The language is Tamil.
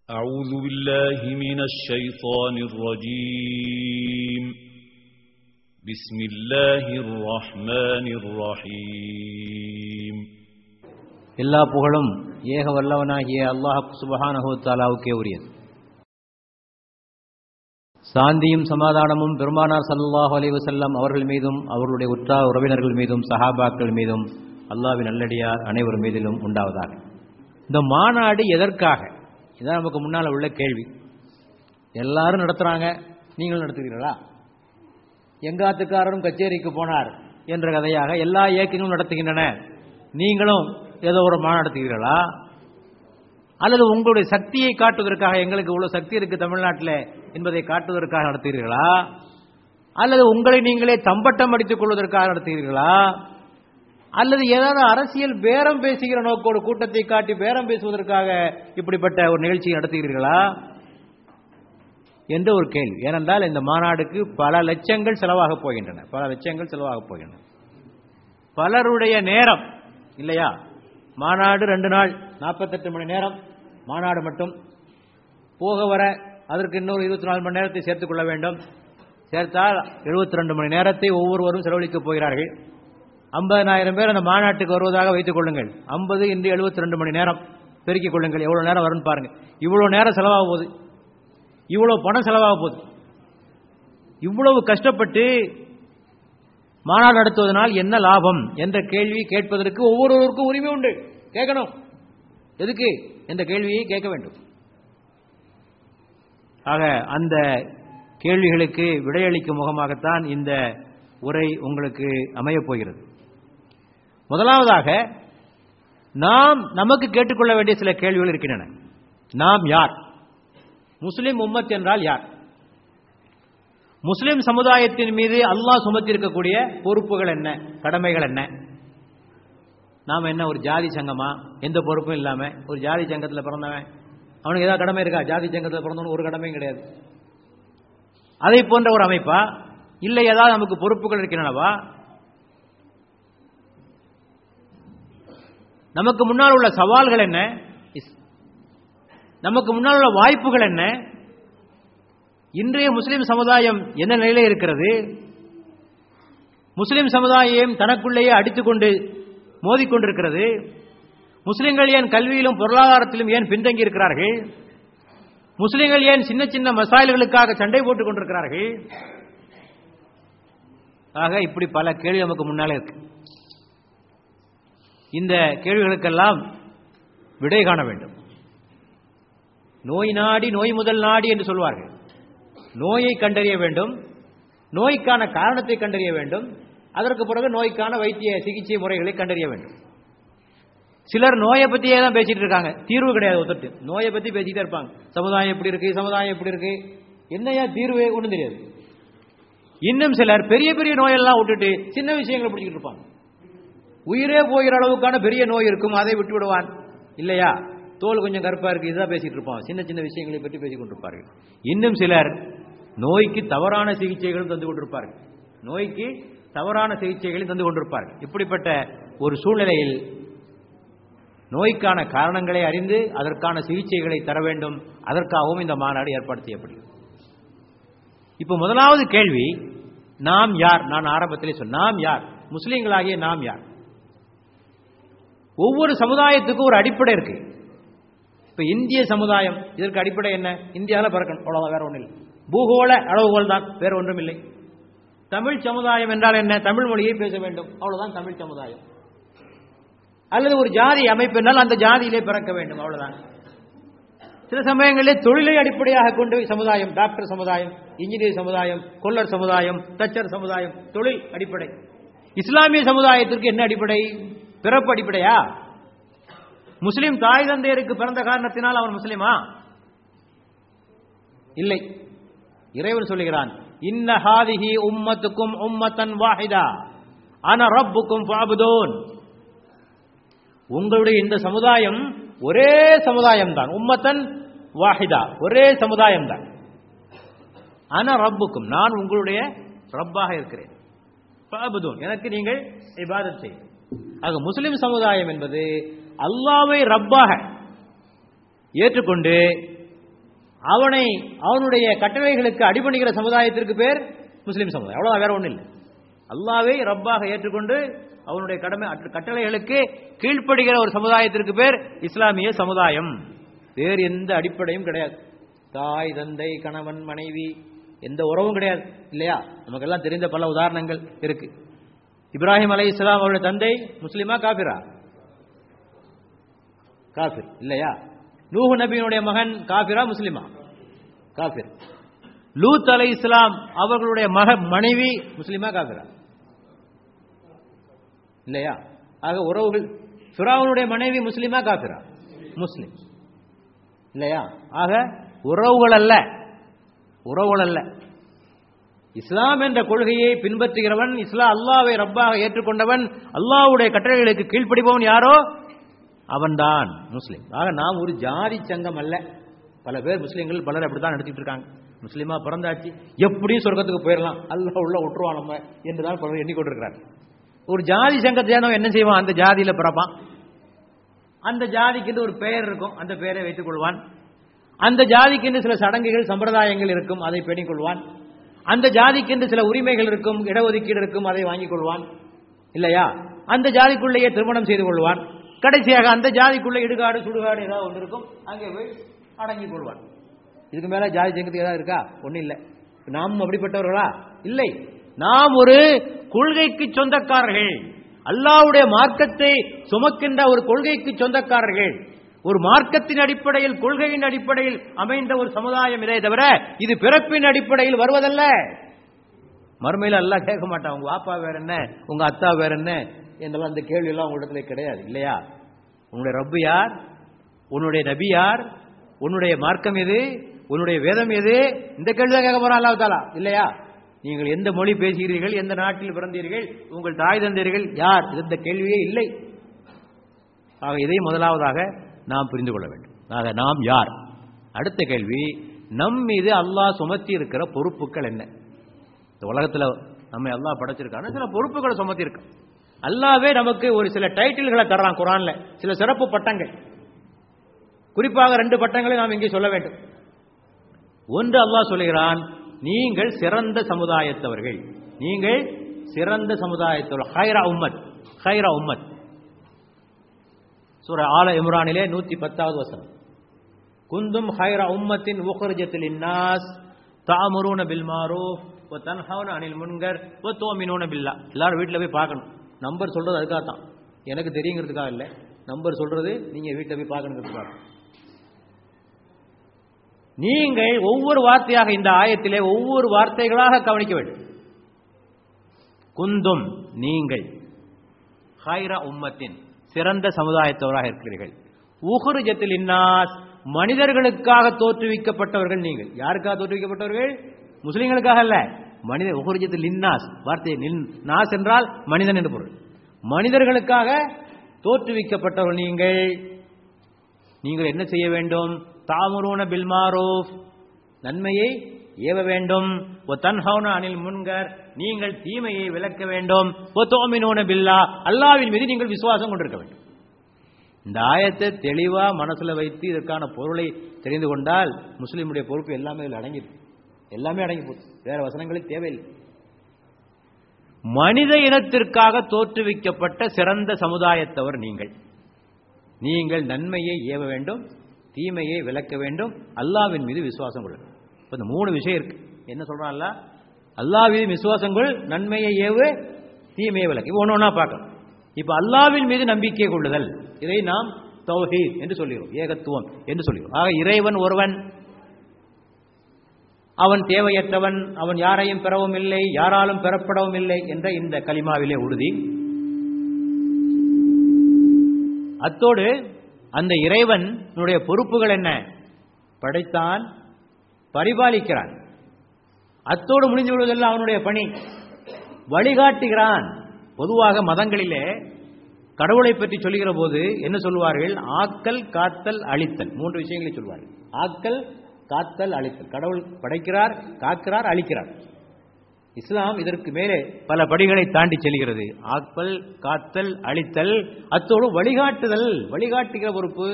أعوذ بالله من الشيطان الرجيم بسم الله الرحمن الرحيم எல்லா புகழும் ஏக வல்லவனாகிய அல்லாஹ் சுப்ஹானஹு வ தஆலாவுக்கே உரியது. சாந்தியும் சமாதானமும் பெருமானார் ஸல்லல்லாஹு அலைஹி வஸல்லம் அவர்கள் மீதும் அவர்களுடைய உற்றார் உறவினர்கள் மீதும் சஹாபாக்கள் மீதும் அல்லாஹ்வின் நல்லடியார் அனைவர் மீதிலும் உண்டாவதாக. இந்த மாநாடு எதற்காக? இதான் நமக்கு முன்னால் உள்ள கேள்வி. எல்லாரும் நடத்துறாங்க, நீங்களும் நடத்துகிறீர்களா? எங்காத்துக்காரரும் கச்சேரிக்கு போனார் என்ற கதையாக எல்லா இயக்கங்களும் நடத்துகின்றன, நீங்களும் ஏதோ ஒரு மாநாடு நடத்துகிறீர்களா? அல்லது உங்களுடைய சக்தியை காட்டுவதற்காக, எங்களுக்கு இவ்வளவு சக்தி இருக்கு தமிழ்நாட்டில் என்பதை காட்டுவதற்காக நடத்துகிறீர்களா? அல்லது உங்களை நீங்களே தம்பட்டம் அடித்துக் கொள்வதற்காக நடத்துகிறீர்களா? அல்லது ஏதாவது அரசியல் பேரம் பேசுகிற நோக்கோடு கூட்டத்தை காட்டி பேரம் பேசுவதற்காக இப்படிப்பட்ட ஒரு நிகழ்ச்சியை நடத்துகிறீர்களா என்ற ஒரு கேள்வி. ஏனென்றால் இந்த மாநாடுக்கு பல லட்சங்கள் செலவாக போகின்றன, பலருடைய நேரம் இல்லையா? மாநாடு 2 நாள் 48 மணி நேரம் மாநாடு மட்டும், போக வர அதற்கு இன்னொரு 24 மணி நேரத்தை சேர்த்துக் கொள்ள வேண்டும். சேர்த்தால் 72 மணி நேரத்தை ஒவ்வொருவரும் செலவழிக்கப் போகிறார்கள். 50,000 பேர் அந்த மாநாட்டுக்கு வருவதாக வைத்துக் கொள்ளுங்கள். 50 into 72 மணி நேரம் பெருக்கிக் கொள்ளுங்கள், எவ்வளவு நேரம் வரும்னு பாருங்க. இவ்வளவு நேரம் செலவாக போகுது, இவ்வளவு பணம் செலவாக போகுது. இவ்வளவு கஷ்டப்பட்டு மாநாடு நடத்துவதனால் என்ன லாபம் என்ற கேள்வி கேட்பதற்கு ஒவ்வொருவருக்கும் உரிமை உண்டு. கேட்கணும், எதுக்கு என்ற கேள்வியை கேட்க வேண்டும். ஆக அந்த கேள்விகளுக்கு விடையளிக்கும் முகமாகத்தான் இந்த உரை உங்களுக்கு அமையப் போகிறது. முதலாவதாக நாம் நமக்கு கேட்டுக்கொள்ள வேண்டிய சில கேள்விகள் இருக்கின்றன. நாம் யார்? முஸ்லிம் உம்மத் என்றால் யார்? முஸ்லிம் சமுதாயத்தின் மீது அல்லாஹ் சுமத்திருக்கக்கூடிய பொறுப்புகள் என்ன, கடமைகள் என்ன? நாம் என்ன ஒரு ஜாதி சங்கமா? எந்த பொறுப்பும் இல்லாம ஒரு ஜாதி சங்கத்தில் பிறந்தவன் அவனுக்கு ஏதாவது கடமை இருக்கா? ஜாதி சங்கத்தில் பிறந்தவன் ஒரு கடமையும் கிடையாது. அதை போன்ற ஒரு அமைப்பா? இல்லை ஏதாவது நமக்கு பொறுப்புகள் இருக்கின்றனவா? நமக்கு முன்னால் உள்ள சவால்கள் என்ன? நமக்கு முன்னால் உள்ள வாய்ப்புகள் என்ன? இன்றைய முஸ்லிம் சமுதாயம் என்ன நிலையில இருக்கிறது? முஸ்லிம் சமுதாயம் தனக்குள்ளேயே அடித்துக்கொண்டு மோதிக்கொண்டிருக்கிறது. முஸ்லிம்கள் ஏன் கல்வியிலும் பொருளாதாரத்திலும் ஏன் பின்தங்கி இருக்கிறார்கள்? முஸ்லிம்கள் ஏன் சின்ன சின்ன மசாயல்களுக்காக சண்டை போட்டுக் கொண்டிருக்கிறார்கள்? ஆக இப்படி பல கேள்வி நமக்கு முன்னாலே இருக்கு. இந்த கேள்விகளுக்கெல்லாம் விடை காண வேண்டும். நோய் நாடி நோய் முதல் நாடி என்று சொல்வார்கள். நோயை கண்டறிய வேண்டும், நோய்க்கான காரணத்தை கண்டறிய வேண்டும், அதற்கு பிறகு நோய்க்கான வைத்திய சிகிச்சை முறைகளை கண்டறிய வேண்டும். சிலர் நோயை பத்தியே தான் பேசிட்டு இருக்காங்க, தீர்வு கிடையாது. ஒருத்தட்டு நோயை பத்தி பேசிட்டே இருப்பாங்க. சமுதாயம் எப்படி இருக்கு, சமுதாயம் எப்படி இருக்கு, என்னையா தீர்வு ஒன்றும் தெரியாது. இன்னும் சிலர் பெரிய பெரிய நோயெல்லாம் விட்டுட்டு சின்ன விஷயங்களை பிடிச்சிட்டு இருப்பாங்க. உயிரே போகிற அளவுக்கான பெரிய நோய் இருக்கும், அதை விட்டு விடுவான் இல்லையா? தோல் கொஞ்சம் கருப்பா இருக்கு, இதுதான் பேசிட்டு இருப்பான். சின்ன சின்ன விஷயங்களை பற்றி பேசிக் கொண்டிருப்பார்கள். இன்னும் சிலர் நோய்க்கு தவறான சிகிச்சைகளும் தந்து கொண்டிருப்பார்கள், நோய்க்கு தவறான சிகிச்சைகளையும் தந்து கொண்டிருப்பார்கள். இப்படிப்பட்ட ஒரு சூழ்நிலையில் நோய்க்கான காரணங்களை அறிந்து அதற்கான சிகிச்சைகளை தர வேண்டும். அதற்காகவும் இந்த மாநாடு ஏற்பாடு செய்யப்படுகிறது. இப்ப முதலாவது கேள்வி, நாம் யார்? நான் ஆரம்பத்திலே சொன்ன நாம் யார்? முஸ்லிம்களாகிய நாம் யார்? ஒவ்வொரு சமுதாயத்துக்கும் ஒரு அடிப்படை இருக்கு. இப்ப இந்திய சமுதாயம், இதற்கு அடிப்படை என்ன? இந்தியாவில் பிறக்கணும், அவ்வளவுதான், வேற ஒன்றும் இல்லை. பூகோள அளவுகோல் தான், வேற ஒன்றும் இல்லை. தமிழ் சமுதாயம் என்றால் என்ன? தமிழ் மொழியை பேச வேண்டும், அவ்வளவுதான் தமிழ் சமுதாயம். அல்லது ஒரு ஜாதி அமைப்பு என்றால் அந்த ஜாதியிலே பிறக்க வேண்டும், அவ்வளவுதான். சில சமயங்களில் தொழிலை அடிப்படையாக கொண்டு சமுதாயம், டாக்டர் சமுதாயம், இன்ஜினியர் சமுதாயம், கொல்லர் சமுதாயம், தச்சர் சமுதாயம், தொழில் அடிப்படை. இஸ்லாமிய சமுதாயத்திற்கு என்ன அடிப்படை? பிறப்பு அடிப்படையா? முஸ்லிம் தாய் தந்தையருக்கு பிறந்த காரணத்தினால் அவன் முஸ்லிமா? இல்லை. இறைவன் சொல்லுகிறான், இன்ன ஹாதிஹி உம்மத்துக்கும் உம்மத்தன் வாஹிதா அன ரப்புக்கும் ஃபஅபுதூன். உங்களுடைய இந்த சமுதாயம் ஒரே சமுதாயம் தான், உம்மத்தன் வாஹிதா, ஒரே சமுதாயம் தான். அன ரப்புக்கும், நான் உங்களுடைய ரப்பாக இருக்கிறேன். ஃபஅபுதூன், எனக்கு நீங்கள் இபாதத் செய்யுங்கள். ஆக முஸ்லிம் சமுதாயம் என்பது அல்லாஹ்வை ரப்பாக ஏற்றுக்கொண்டு அவனுடைய கட்டளைகளுக்கு அடிபணிகிற சமுதாயத்திற்கு பேர் முஸ்லிம் சமுதாயம். அவ்வளவுதான், வேற ஒன்றும் இல்லை. அல்லாஹ்வை ரப்பாக ஏற்றுக்கொண்டு அவனுடைய கட்டளைகளுக்கு கீழ்ப்படுகிற ஒரு சமுதாயத்திற்கு பேர் இஸ்லாமிய சமுதாயம். வேறு எந்த அடிப்படையும் கிடையாது. தாய் தந்தை கணவன் மனைவி எந்த உறவும் கிடையாது இல்லையா? நமக்கெல்லாம் தெரிந்த பல உதாரணங்கள் இருக்கு. இப்ராஹிம் அலைஹிஸ்ஸலாம் அவருடைய தந்தை முஸ்லிமா காபிரா? காபிர் இல்லையா? நூஹ் நபியினுடைய மகன் காபிரா முஸ்லிமா? காபிர். லூத் அலைஹிஸ்ஸலாம் அவர்களுடைய மனைவி முஸ்லிமா காபிரா? இல்லையா? ஆக உறவுகள். ஃபிரௌனுடைய மனைவி முஸ்லிமா காபிரா? முஸ்லிம் இல்லையா? ஆக உறவுகள் அல்ல, உறவுகள் அல்ல. இஸ்லாம் என்ற கொள்கையை பின்பற்றுகிறவன், அல்லாஹ்வை ரப்பாக ஏற்றுக்கொண்டவன், அல்லாஹ்வுடைய கட்டளைகளுக்கு கீழ்ப்படிபவன் யாரோ அவன்தான் முஸ்லிம். ஆக நாம் ஒரு ஜாதி சங்கம் அல்ல. பல பேர் முஸ்லிம்கள் பலர் அப்படித்தான் நடத்திட்டு இருக்காங்க. முஸ்லிமா பிறந்தாச்சு எப்படியும் சொர்க்கத்துக்கு போயிடலாம், அல்லாஹ் உள்ள விட்டுருவான் நம்ம என்றுதான் பலர் எண்ணிக்கொண்டிருக்கிறாங்க. ஒரு ஜாதி சங்கத்தை சேர்ந்தவன் என்ன செய்வான்? அந்த ஜாதியில பிறப்பான். அந்த ஜாதிக்கு ஒரு பெயர் இருக்கும், அந்த பெயரை வைத்துக் கொள்வான். அந்த ஜாதிக்கு சில சடங்குகள் சம்பிரதாயங்கள் இருக்கும், அதை பேணிக் கொள்வான். அந்த ஜாதிக்கு சில உரிமைகள் இருக்கும், இடஒதுக்கீடு இருக்கும், அதை வாங்கிக் கொள்வான் இல்லையா? அந்த ஜாதிக்குள்ளேயே திருமணம் செய்து கொள்வான். கடைசியாக அந்த ஜாதிக்குள்ள இடுகாடு சுடுகாடு ஏதாவது ஒன்று இருக்கும், அங்கே போய் அடங்கிக் கொள்வான். இதுக்கு மேல ஜாதி சங்கத்துக்கு ஏதாவது இருக்கா? ஒன்னும் இல்லை. நாம் அப்படிப்பட்டவர்களா? இல்லை. நாம் ஒரு கொள்கைக்கு சொந்தக்காரர்கள், அல்லாஹ்வுடைய மார்க்கத்தை சுமக்கின்ற ஒரு கொள்கைக்கு சொந்தக்காரர்கள். ஒரு மார்க்கத்தின் அடிப்படையில், கொள்கையின் அடிப்படையில் அமைந்த ஒரு சமுதாயம் இதை தவிர இது பிறப்பின் அடிப்படையில் வருவதல்ல. மறுமையில் அல்லாஹ் கேட்க மாட்டான், உங்க அப்பா வேற என்ன, உங்க அத்தா வேற என்ன என்றெல்லாம் அந்த கேள்வி எல்லாம் உங்களிடத்துல கிடையாது இல்லையா? உன்னுடைய ரப்பு யார், உன்னுடைய நபி யார், உன்னுடைய மார்க்கம் எது, உன்னுடைய வேதம் எது, இந்த கேள்விதான் கேட்க போறான் அல்லாஹ் தஆலா இல்லையா? நீங்கள் எந்த மொழி பேசுகிறீர்கள், எந்த நாட்டில் பிறந்தீர்கள், உங்கள் தாய் தந்தையர்கள் யார், இந்த கேள்வியே இல்லை. ஆக இதை முதலாவதாக நாம் புரிந்து கொள்ள வேண்டும். ஆக நாம் யார்? அடுத்த கேள்வி, நம் மீது அல்லாஹ் சுமத்தி இருக்கிற பொறுப்புகள் என்ன? இந்த உலகத்தில் நம்ம அல்லாஹ் படைச்சிருக்கான சில பொறுப்புகளை சுமத்தி இருக்க. அல்லாஹ்வே நமக்கு ஒரு சில டைட்டில்களை தர்றான் குர்ஆன்ல, சில சிறப்பு பட்டங்கள். குறிப்பாக 2 பட்டங்களை நாம் இங்கே சொல்ல வேண்டும். ஒன்று, அல்லாஹ் சொல்கிறான், நீங்கள் சிறந்த சமுதாயத்தவர்கள், நீங்கள் சிறந்த சமுதாயத்தவர்கள். ஹைரா உம்மத், ஹைரா உம்மத். சூரா ஆல இம்ரானிலே 110வது வசனம். குந்தும் ஹைரா உம்மத்தின் உக்ரிஜத் லின்னாஸ் தஅமுரூன பில் மாரூஃப் வ தன்ஹவுன அனில் முன்கர் வ துமினூன பில்லாஹ். எல்லாரும் வீட்டில் போய் பார்க்கணும். நம்பர் சொல்றது அதுக்காக தான், எனக்கு தெரியுங்கிறதுக்காக இல்லை. நம்பர் சொல்றது நீங்க வீட்டில் போய் பார்க்கணுங்கிறதுக்காக. நீங்கள் ஒவ்வொரு வார்த்தையாக இந்த ஆயத்திலே ஒவ்வொரு வார்த்தைகளாக கவனிக்க வேண்டும். குந்தும் நீங்கள், ஹைரா உம்மத்தின் சிறந்த சமுதாயத்தவராக இருக்கிறீர்கள். உஹ்ரிஜத் லின்னாஸ் மனிதர்களுக்காக தோற்றுவிக்கப்பட்டவர்கள் நீங்கள். யாருக்காக தோற்றுவிக்கப்பட்டவர்கள்? முஸ்லிம்களுக்காக அல்ல. மனித உஹ்ரிஜத் லின்னாஸ் வார்த்தை நாஸ் என்றால் மனிதன் என்று பொருள். மனிதர்களுக்காக தோற்றுவிக்கப்பட்டவர்கள் நீங்கள். நீங்கள் என்ன செய்ய வேண்டும்? தாமுரூன பில் மாரூஃப் நன்மையை ஏவ வேண்டும். வ தன்ஹவுன அனில் முன்கர் நீங்கள் தீமையை விலக்க வேண்டும். வ துமினூன பில்லாஹ் அல்லாஹ்வின் மீது நீங்கள் விசுவாசம் கொண்டிருக்க வேண்டும். இந்த ஆயத்தை தெளிவா மனசுல வைத்து இதற்கான பொருளை தெரிந்து கொண்டால் முஸ்லிமுடைய பொறுப்பு எல்லாமே இதில் அடங்கியிருக்கு. எல்லாமே அடங்கி போகுது, வேற வசனங்களுக்கு தேவையில்லை. மனித இனத்திற்காக தோற்றுவிக்கப்பட்ட சிறந்த சமுதாயத்தவர் நீங்கள். நீங்கள் நன்மையை ஏவ வேண்டும், தீமையை விலக்க வேண்டும், அல்லாஹ்வின் மீது விசுவாசம் கொள்ளுங்கள். இப்ப இந்த 3 விஷயம் இருக்கு. என்ன சொல்றான் அல்லாஹ்? அல்லாஹ்வின் மீது விசுவாசம் கொள், நன்மையை ஏவு, தீமையை விலக்கு. இப்போ ஒண்ணு ஒண்ணா பார்க்கலாம். இப்ப அல்லாஹ்வின் மீது நம்பிக்கை கொள்ளுதல், இதை நாம் தௌஹீத் என்று சொல்கிறோம், ஏகத்துவம் என்று சொல்கிறோம். ஆக இறைவன் ஒருவன், அவன் தேவையற்றவன், அவன் யாரையும் பெறவும் இல்லை, யாராலும் பெறப்படவும் இல்லை என்ற இந்த கலிமாவிலே உறுதி. அத்தோடு அந்த இறைவனுடைய பொறுப்புகள் என்ன? படைத்தான், பரிபாலிக்கிறான். அத்தோடு முடிஞ்சு விடுவதெல்லாம் அவனுடைய பணி. வழிகாட்டுகிறான். பொதுவாக மதங்களிலே கடவுளை பற்றி சொல்லுகிற போது என்ன சொல்வார்கள்? ஆக்கல், காத்தல், அழித்தல், 3 விஷயங்களை சொல்வார்கள். ஆக்கல், காத்தல், அழித்தல். கடவுள் படைக்கிறார், காக்கிறார், அழிக்கிறார். இஸ்லாம் இதற்கு மேலே பல படிகளை தாண்டி செல்கிறது. ஆக்கல், காத்தல், அழித்தல், அத்தோடு வழிகாட்டுதல், வழிகாட்டுகிற பொறுப்பு.